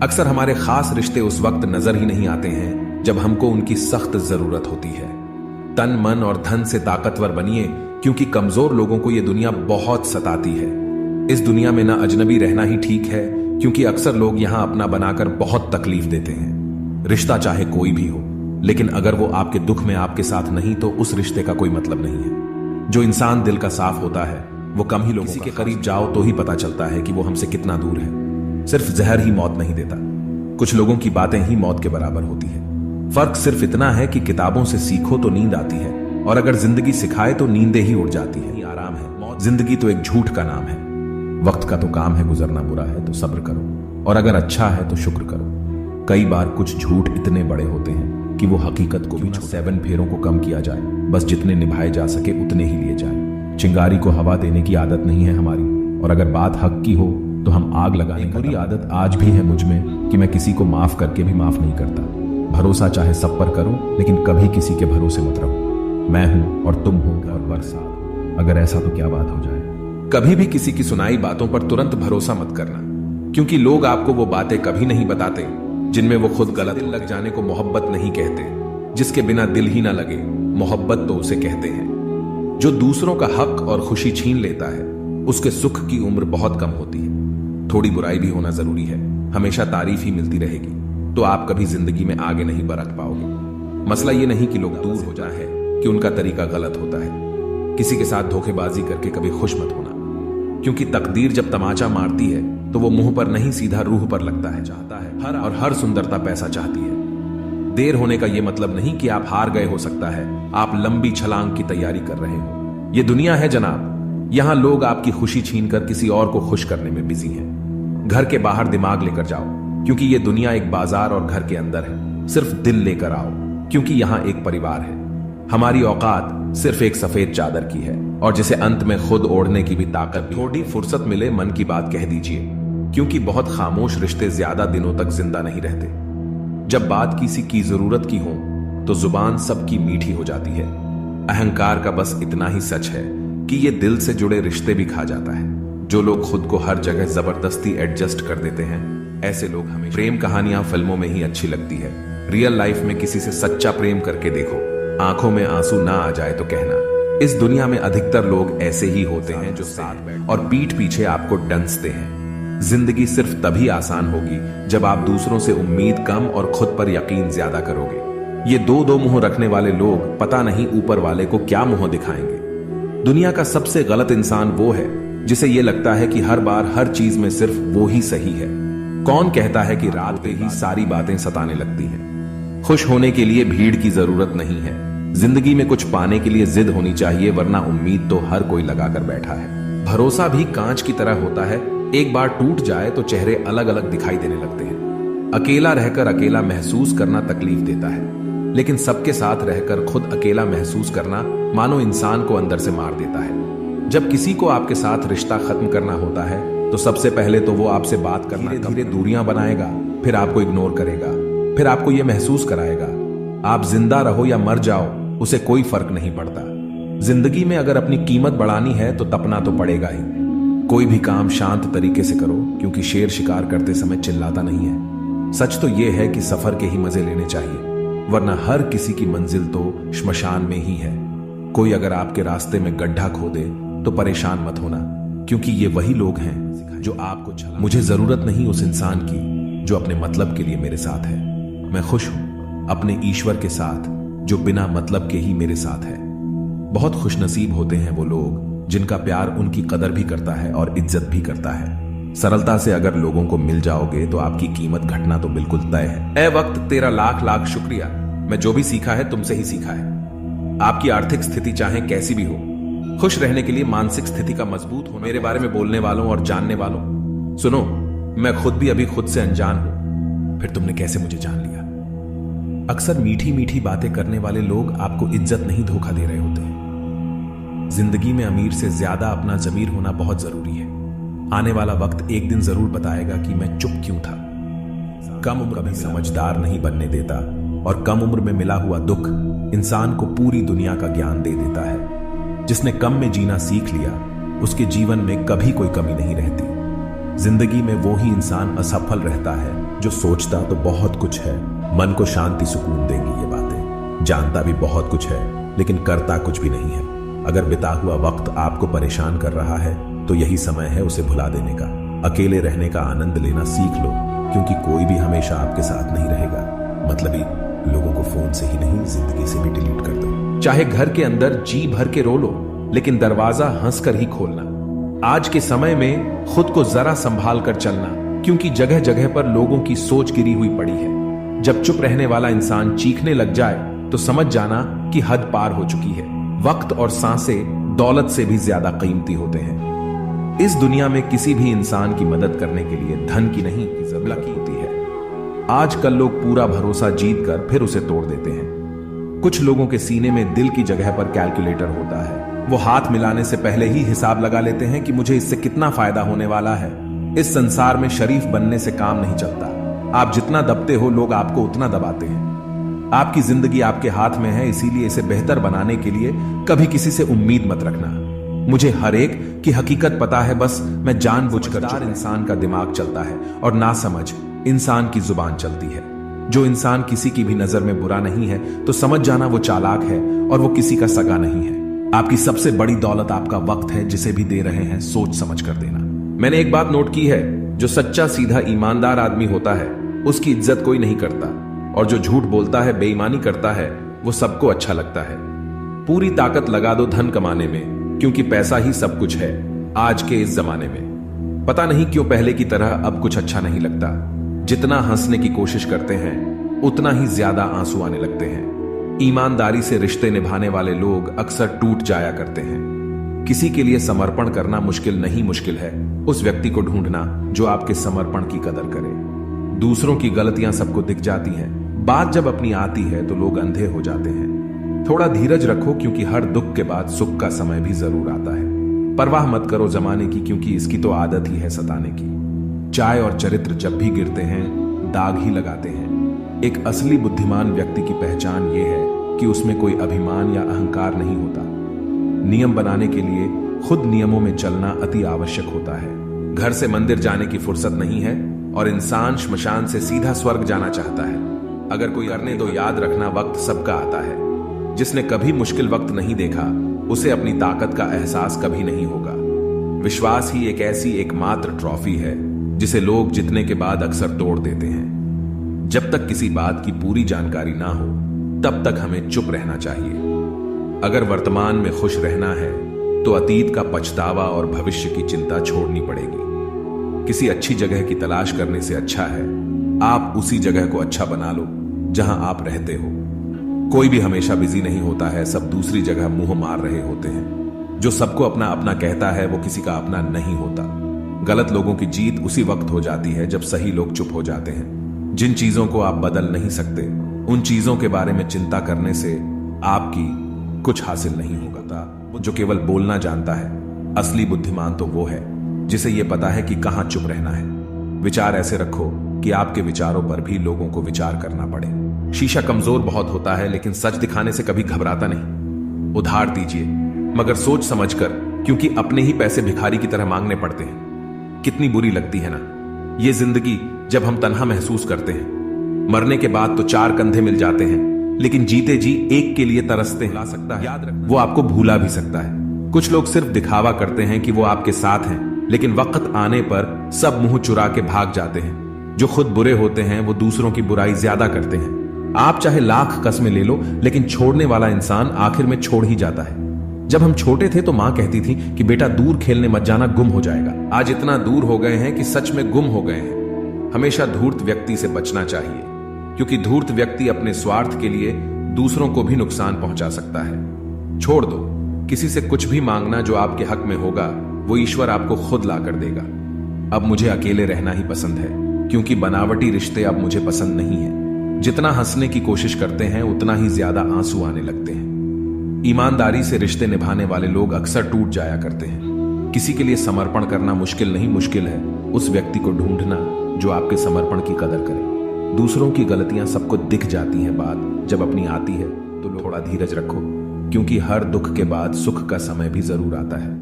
अक्सर हमारे खास रिश्ते उस वक्त नजर ही नहीं आते हैं जब हमको उनकी सख्त जरूरत होती है। तन मन और धन से ताकतवर बनिए, क्योंकि कमजोर लोगों को यह दुनिया बहुत सताती है। इस दुनिया में ना अजनबी रहना ही ठीक है, क्योंकि अक्सर लोग यहां अपना बनाकर बहुत तकलीफ देते हैं। रिश्ता चाहे कोई भी हो, लेकिन अगर वो आपके दुख में आपके साथ नहीं तो उस रिश्ते का कोई मतलब नहीं है। जो इंसान दिल का साफ होता है वो कम ही लोगों के करीब जाओ तो ही पता चलता है कि वो हमसे कितना दूर है। सिर्फ जहर ही मौत नहीं देता, कुछ लोगों की बातें ही मौत के बराबर होती है। फर्क सिर्फ इतना है कि किताबों से सीखो तो नींद आती है, और अगर जिंदगी सिखाए तो नींदें ही उड़ जाती है। आराम है, जिंदगी तो एक झूठ का नाम है। वक्त का तो काम है गुजरना, बुरा है तो सब्र करो, और अगर अच्छा है तो शुक्र करो। कई बार कुछ झूठ इतने बड़े होते हैं कि वो हकीकत को भी 7 फेरों को कम किया जाए, बस जितने निभाए जा सके उतने ही लिए जाए। चिंगारी को हवा देने की आदत नहीं है हमारी, और अगर बात हक की हो तो हम आग लगाने की बुरी आदत आज भी है मुझ में कि मैं किसी को माफ करके भी माफ नहीं करता। भरोसा चाहे सब पर करो, लेकिन कभी किसी के भरोसे मत रहो। मैं हूं और तुम हो और बरसात, अगर ऐसा तो क्या बात हो जाए। कभी भी किसी की सुनाई बातों पर तुरंत भरोसा मत करना, क्योंकि लोग आपको वो बातें कभी नहीं बताते जिनमें वो खुद गलत। दिल लग जाने को मोहब्बत नहीं कहते, जिसके बिना दिल ही ना लगे मोहब्बत तो उसे कहते हैं। जो दूसरों का हक और खुशी छीन लेता है उसके सुख की उम्र बहुत कम होती है। थोड़ी बुराई भी होना जरूरी है, हमेशा तारीफ ही मिलती रहेगी तो आप कभी जिंदगी में आगे नहीं बढ़ पाओगे। मसला ये नहीं कि लोग दूर हो जाए कि उनका तरीका गलत होता है। किसी के साथ धोखेबाजी करके कभी खुश मत होना, क्योंकि तकदीर जब तमाचा मारती है तो वो मुंह पर नहीं सीधा रूह पर लगता है। चाहता है हर सुंदरता पैसा चाहती है। देर होने का ये मतलब नहीं कि आप हार गए, हो सकता है आप लंबी छलांग की तैयारी कर रहे हो। ये दुनिया है जनाब, यहां लोग आपकी खुशी छीनकर किसी और को खुश करने में बिजी हैं। घर के बाहर दिमाग लेकर जाओ, क्योंकि ये दुनिया एक बाजार और घर के अंदर है। सिर्फ दिल लेकर आओ, क्योंकि यहां एक परिवार है। हमारी औकात सिर्फ एक सफेद चादर की है, और जिसे अंत में खुद ओढ़ने की भी ताकत। थोड़ी फुर्सत मिले मन की बात कह दीजिए, क्योंकि बहुत खामोश रिश्ते ज्यादा दिनों तक जिंदा नहीं रहते। जब बात किसी की जरूरत की हो तो जुबान सबकी मीठी हो जाती है। अहंकार का बस इतना ही सच है कि ये दिल से जुड़े रिश्ते भी खा जाता है। जो लोग खुद को हर जगह जबरदस्ती एडजस्ट कर देते हैं, ऐसे लोग हमें प्रेम कहानियां फिल्मों में ही अच्छी लगती है। रियल लाइफ में किसी से सच्चा प्रेम करके देखो, आंखों में आंसू ना आ जाए तो कहना। इस दुनिया में अधिकतर लोग ऐसे ही होते हैं जो साथ बैठ और पीठ पीछे आपको डंसते हैं। जिंदगी सिर्फ तभी आसान होगी जब आप दूसरों से उम्मीद कम और खुद पर यकीन ज्यादा करोगे। ये दो मुंह रखने वाले लोग पता नहीं ऊपर वाले को क्या मुंह दिखाएंगे। दुनिया का सबसे गलत इंसान वो है जिसे ये लगता है कि हर बार हर चीज में सिर्फ वो ही सही है। कौन कहता है कि रात पे ही सारी बातें सताने लगती हैं। खुश होने के लिए भीड़ की जरूरत नहीं है। जिंदगी में कुछ पाने के लिए जिद होनी चाहिए, वरना उम्मीद तो हर कोई लगाकर बैठा है। भरोसा भी कांच की तरह होता है, एक बार टूट जाए तो चेहरे अलग अलग दिखाई देने लगते हैं। अकेला रहकर अकेला महसूस करना तकलीफ देता है, लेकिन सबके साथ रहकर खुद अकेला महसूस करना मानो इंसान को अंदर से मार देता है। जब किसी को आपके साथ रिश्ता खत्म करना होता है तो सबसे पहले तो वो आपसे बात करना धीरे धीरे दूरियां बनाएगा, फिर आपको इग्नोर करेगा, फिर आपको ये महसूस कराएगा आप जिंदा रहो या मर जाओ उसे कोई फर्क नहीं पड़ता। जिंदगी में अगर अपनी कीमत बढ़ानी है तो तपना तो पड़ेगा ही। कोई भी काम शांत तरीके से करो, क्योंकि शेर शिकार करते समय चिल्लाता नहीं है। सच तो यह है कि सफर के ही मजे लेने चाहिए, वरना हर किसी की मंजिल तो श्मशान में ही है। कोई अगर आपके रास्ते में गड्ढा खोदे तो परेशान मत होना, क्योंकि ये वही लोग हैं जो आपको छला। मुझे जरूरत नहीं उस इंसान की जो अपने मतलब के लिए मेरे साथ है। मैं खुश हूं अपने ईश्वर के साथ जो बिना मतलब के ही मेरे साथ है। बहुत खुशनसीब होते हैं वो लोग जिनका प्यार उनकी कदर भी करता है और इज्जत भी करता है। सरलता से अगर लोगों को मिल जाओगे तो आपकी कीमत घटना तो बिल्कुल तय है। ए वक्त, तेरा लाख लाख शुक्रिया। मैं जो भी सीखा है तुमसे ही सीखा है। आपकी आर्थिक स्थिति चाहे कैसी भी हो, खुश रहने के लिए मानसिक स्थिति का मजबूत होना। मेरे बारे में बोलने वालों और जानने वालों, सुनो, मैं खुद भी अभी खुद से अनजान हूं, फिर तुमने कैसे मुझे जान लिया। अक्सर मीठी मीठी बातें करने वाले लोग आपको इज्जत नहीं धोखा दे रहे होते हैं। जिंदगी में अमीर से ज्यादा अपना जमीर होना बहुत जरूरी है। आने वाला वक्त एक दिन जरूर बताएगा कि मैं चुप क्यों था। कम उम्र कभी समझदार नहीं बनने देता, और कम उम्र में मिला हुआ दुख इंसान को पूरी दुनिया का ज्ञान दे देता है। जिसने कम में जीना सीख लिया उसके जीवन में कभी कोई कमी नहीं रहती। जिंदगी में वो ही इंसान असफल रहता है जो सोचता तो बहुत कुछ है, मन को शांति सुकून देंगी ये बातें, जानता भी बहुत कुछ है लेकिन करता कुछ भी नहीं है। अगर बिता हुआ वक्त आपको परेशान कर रहा है तो यही समय है उसे भुला देने का। अकेले रहने का आनंद लेना सीख लो, क्योंकि कोई भी हमेशा आपके साथ नहीं रहेगा। मतलबी लोगों को फोन से ही नहीं, जिंदगी से भी डिलीट कर दो। चाहे घर के अंदर जी भर के रो लो, लेकिन दरवाजा हंसकर ही खोलना। आज के समय में खुद को जरा संभाल कर चलना, क्योंकि जगह जगह पर लोगों की सोच गिरी हुई पड़ी है। जब चुप रहने वाला इंसान चीखने लग जाए तो समझ जाना कि हद पार हो चुकी है। वक्त और सांसें दौलत से भी ज्यादा कीमती होते हैं। इस दुनिया में किसी भी इंसान की मदद करने के लिए धन की नहीं की जरूरत होती है। आजकल लोग पूरा भरोसा जीत कर फिर उसे तोड़ देते हैं। कुछ लोगों के सीने में दिल की जगह पर कैलकुलेटर होता है। वो हाथ मिलाने से पहले ही हिसाब लगा लेते हैं कि मुझे इससे कितना फायदा होने वाला है। इस संसार में शरीफ बनने से काम नहीं चलता। आप जितना दबते हो लोग आपको उतना दबाते हैं। आपकी जिंदगी आपके हाथ में है, इसीलिए इसे बेहतर बनाने के लिए कभी किसी से उम्मीद मत रखना। मुझे हर एक की हकीकत पता है, बस मैं जानबूझकर इंसान का दिमाग चलता है और ना समझ इंसान की जुबान चलती है। जो इंसान किसी की भी नजर में बुरा नहीं है तो समझ जाना वो चालाक है और वो किसी का सगा नहीं है। आपकी सबसे बड़ी दौलत आपका वक्त है, जिसे भी दे रहे हैं सोच समझ कर देना। मैंने एक बात नोट की है, जो सच्चा सीधा ईमानदार आदमी होता है उसकी इज्जत कोई नहीं करता, और जो झूठ बोलता है बेईमानी करता है वो सबको अच्छा लगता है। पूरी ताकत लगा दो धन कमाने में, क्योंकि पैसा ही सब कुछ है आज के इस जमाने में। पता नहीं क्यों पहले की तरह अब कुछ अच्छा नहीं लगता। जितना हंसने की कोशिश करते हैं उतना ही ज्यादा आंसू आने लगते हैं। ईमानदारी से रिश्ते निभाने वाले लोग अक्सर टूट जाया करते हैं। किसी के लिए समर्पण करना मुश्किल नहीं, मुश्किल है उस व्यक्ति को ढूंढना जो आपके समर्पण की कदर करे। दूसरों की गलतियां सबको दिख जाती हैं, बात जब अपनी आती है तो लोग अंधे हो जाते हैं। थोड़ा धीरज रखो, क्योंकि हर दुख के बाद सुख का समय भी जरूर आता है। परवाह मत करो जमाने की, क्योंकि इसकी तो आदत ही है सताने की। चाय और चरित्र जब भी गिरते हैं दाग ही लगाते हैं। एक असली बुद्धिमान व्यक्ति की पहचान यह है कि उसमें कोई अभिमान या अहंकार नहीं होता। नियम बनाने के लिए खुद नियमों में चलना अति आवश्यक होता है। घर से मंदिर जाने की फुर्सत नहीं है और इंसान श्मशान से सीधा स्वर्ग जाना चाहता है। अगर कोई करने तो याद रखना, वक्त सबका आता है। जिसने कभी मुश्किल वक्त नहीं देखा उसे अपनी ताकत का एहसास कभी नहीं होगा। विश्वास ही एक ऐसी एकमात्र ट्रॉफी है जिसे लोग जीतने के बाद अक्सर तोड़ देते हैं। जब तक किसी बात की पूरी जानकारी ना हो तब तक हमें चुप रहना चाहिए। अगर वर्तमान में खुश रहना है तो अतीत का पछतावा और भविष्य की चिंता छोड़नी पड़ेगी। किसी अच्छी जगह की तलाश करने से अच्छा है आप उसी जगह को अच्छा बना लो जहां आप रहते हो। कोई भी हमेशा बिजी नहीं होता है, सब दूसरी जगह मुंह मार रहे होते हैं। जो सबको अपना अपना कहता है वो किसी का अपना नहीं होता। गलत लोगों की जीत उसी वक्त हो जाती है जब सही लोग चुप हो जाते हैं। जिन चीजों को आप बदल नहीं सकते उन चीजों के बारे में चिंता करने से आपकी कुछ हासिल नहीं होगा। जो केवल बोलना जानता है, असली बुद्धिमान तो वो है जिसे ये पता है कि कहां चुप रहना है। विचार ऐसे रखो कि आपके विचारों पर भी लोगों को विचार करना पड़े। शीशा कमजोर बहुत होता है लेकिन सच दिखाने से कभी घबराता नहीं। उधार दीजिए मगर सोच समझकर, क्योंकि अपने ही पैसे भिखारी की तरह मांगने पड़ते हैं। कितनी बुरी लगती है ना ये जिंदगी जब हम तन्हा महसूस करते हैं। मरने के बाद तो चार कंधे मिल जाते हैं, लेकिन जीते जी एक के लिए तरसते हैं। ला सकता है, याद रखना, वो आपको भूला भी सकता है। कुछ लोग सिर्फ दिखावा करते हैं कि वो आपके साथ हैं, लेकिन वक्त आने पर सब मुंह चुरा के भाग जाते हैं। जो खुद बुरे होते हैं वो दूसरों की बुराई ज्यादा करते हैं। आप चाहे लाख कस्में ले लो, लेकिन छोड़ने वाला इंसान आखिर में छोड़ ही जाता है। जब हम छोटे थे तो मां कहती थी कि बेटा दूर खेलने मत जाना, गुम हो जाएगा। आज इतना दूर हो गए हैं कि सच में गुम हो गए हैं। हमेशा धूर्त व्यक्ति से बचना चाहिए, क्योंकि धूर्त व्यक्ति अपने स्वार्थ के लिए दूसरों को भी नुकसान पहुंचा सकता है। छोड़ दो, किसी से कुछ भी मांगना जो आपके हक में होगा वो ईश्वर आपको खुद ला कर देगा। अब मुझे अकेले रहना ही पसंद है, क्योंकि बनावटी रिश्ते अब मुझे पसंद नहीं है। जितना हंसने की कोशिश करते हैं उतना ही ज्यादा आंसू आने लगते हैं। ईमानदारी से रिश्ते निभाने वाले लोग अक्सर टूट जाया करते हैं। किसी के लिए समर्पण करना मुश्किल नहीं, मुश्किल है उस व्यक्ति को ढूंढना जो आपके समर्पण की कदर करे। दूसरों की गलतियां सबको दिख जाती हैं, बात जब अपनी आती है तो थोड़ा धीरज रखो, क्योंकि हर दुख के बाद सुख का समय भी जरूर आता है।